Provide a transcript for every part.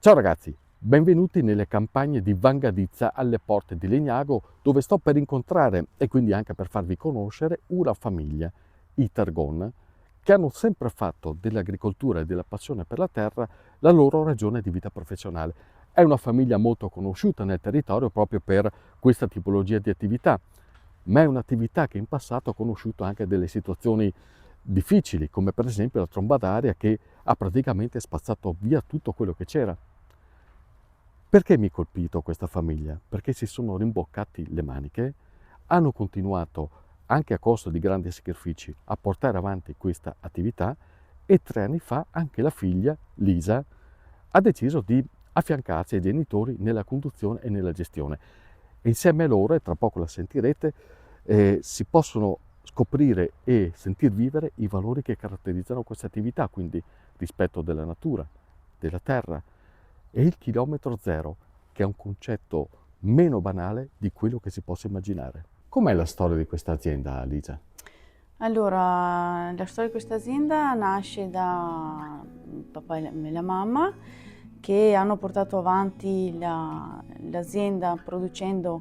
Ciao ragazzi, benvenuti nelle campagne di Vangadizza alle porte di Legnago, dove sto per incontrare e quindi anche per farvi conoscere una famiglia, i Targon, che hanno sempre fatto dell'agricoltura e della passione per la terra la loro ragione di vita professionale. È una famiglia molto conosciuta nel territorio proprio per questa tipologia di attività, ma è un'attività che in passato ha conosciuto anche delle situazioni difficili, come per esempio la tromba d'aria che ha praticamente spazzato via tutto quello che c'era. Perché mi ha colpito questa famiglia? Perché si sono rimboccati le maniche, hanno continuato, anche a costo di grandi sacrifici, a portare avanti questa attività e 3 anni fa anche la figlia, Lisa, ha deciso di affiancarsi ai genitori nella conduzione e nella gestione. E insieme a loro, e tra poco la sentirete, si possono scoprire e sentir vivere i valori che caratterizzano questa attività, quindi rispetto della natura, della terra e il chilometro zero, che è un concetto meno banale di quello che si possa immaginare. Com'è la storia di questa azienda, Lisa? Allora, la storia di questa azienda nasce da il papà e la mamma che hanno portato avanti l'azienda producendo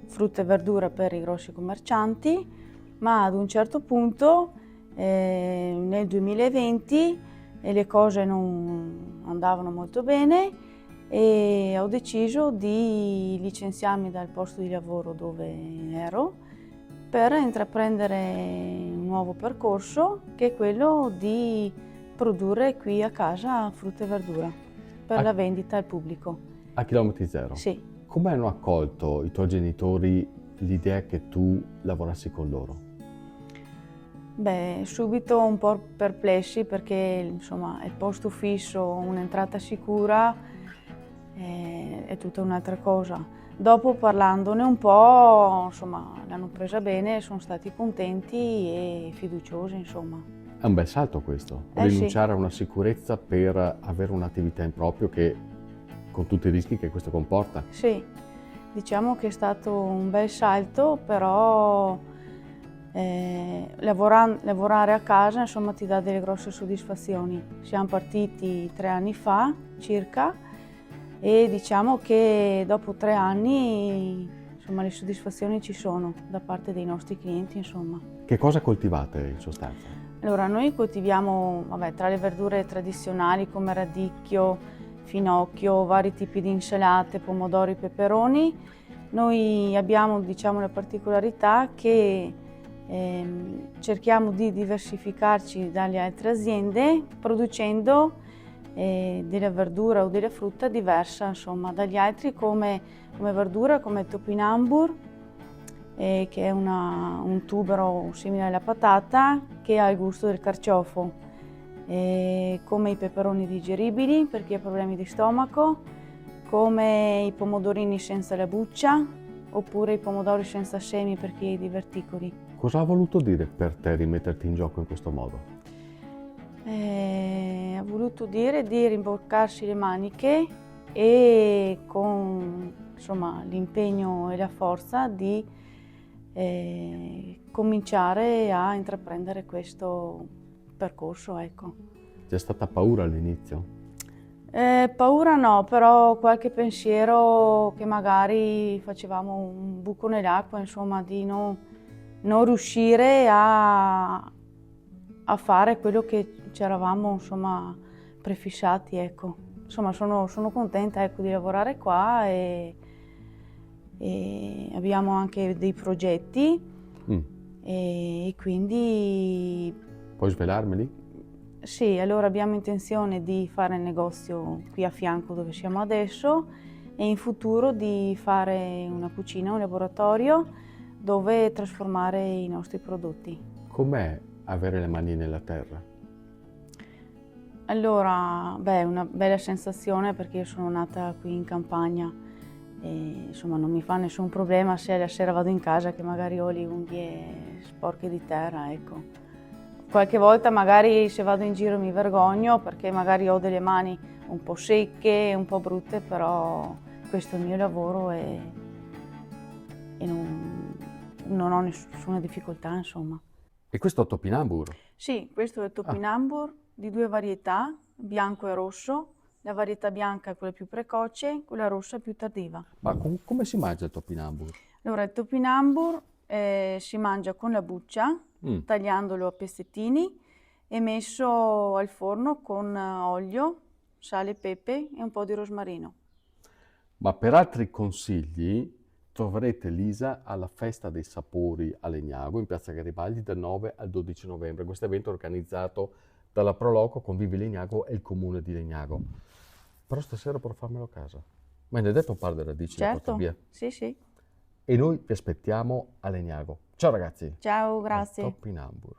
frutta e verdura per i grossi commercianti, ma ad un certo punto, nel 2020, le cose non andavano molto bene e ho deciso di licenziarmi dal posto di lavoro dove ero per intraprendere un nuovo percorso che è quello di produrre qui a casa frutta e verdura per A, la vendita al pubblico. a chilometri zero, Sì. come hanno accolto i tuoi genitori l'idea che tu lavorassi con loro? Beh, subito un po' perplessi perché insomma il posto fisso, un'entrata sicura è tutta un'altra cosa. Dopo parlandone un po', insomma, l'hanno presa bene, sono stati contenti e fiduciosi, insomma. È un bel salto questo, Eh sì, rinunciare a una sicurezza per avere un'attività in proprio che, con tutti i rischi che questo comporta. sì, diciamo che è stato un bel salto, però lavorare a casa insomma ti dà delle grosse soddisfazioni. Siamo partiti 3 anni fa circa e diciamo che dopo 3 anni insomma le soddisfazioni ci sono da parte dei nostri clienti insomma. Che cosa coltivate in sostanza? Allora, noi coltiviamo, vabbè, tra le verdure tradizionali come radicchio, finocchio, vari tipi di insalate, pomodori, peperoni. Noi abbiamo, diciamo, la particolarità che cerchiamo di diversificarci dalle altre aziende producendo della verdura o della frutta diversa, insomma, dagli altri come verdura, come il topinambur, che è un tubero simile alla patata che ha il gusto del carciofo, come i peperoni digeribili per chi ha problemi di stomaco, come i pomodorini senza la buccia oppure i pomodori senza semi per chi ha i diverticoli. Cosa ha voluto dire per te rimetterti in gioco in questo modo? Ha voluto dire di rimboccarsi le maniche e con insomma, l'impegno e la forza di cominciare a intraprendere questo percorso, ecco. C'è stata paura all'inizio? Paura no, però qualche pensiero che magari facevamo un buco nell'acqua, insomma, di non riuscire a fare quello che ci eravamo, insomma, prefissati, ecco. Insomma, sono contenta, ecco, di lavorare qua e abbiamo anche dei progetti Mm. e quindi Puoi svelarmeli? sì, allora abbiamo intenzione di fare il negozio qui a fianco dove siamo adesso e in futuro di fare una cucina, un laboratorio dove trasformare i nostri prodotti. Com'è avere le mani nella terra? Allora, beh, è una bella sensazione perché io sono nata qui in campagna e insomma non mi fa nessun problema se la sera vado in casa che magari ho le unghie sporche di terra, ecco. Qualche volta magari se vado in giro mi vergogno perché magari ho delle mani un po' secche, un po' brutte, però questo è il mio lavoro e non ho nessuna difficoltà, insomma. E questo topinambur? Sì, questo è il Ah, topinambur di due varietà, bianco e rosso, La varietà bianca è quella più precoce, quella rossa più tardiva. Ma come si mangia il topinambur? Allora, il topinambur si mangia con la buccia, Mm. tagliandolo a pezzettini e messo al forno con olio, sale, pepe e un po' di rosmarino. Ma per altri consigli troverete Lisa alla Festa dei Sapori a Legnago in Piazza Garibaldi dal 9 al 12 novembre. Questo evento è organizzato dalla Proloco con Vivi Legnago e il comune di Legnago. Però stasera per farmelo a casa. Ma ne hai detto un par di radici da portare Certo, via. sì, sì. E noi vi aspettiamo a Legnago. Ciao ragazzi, Ciao, al grazie. Topinambur.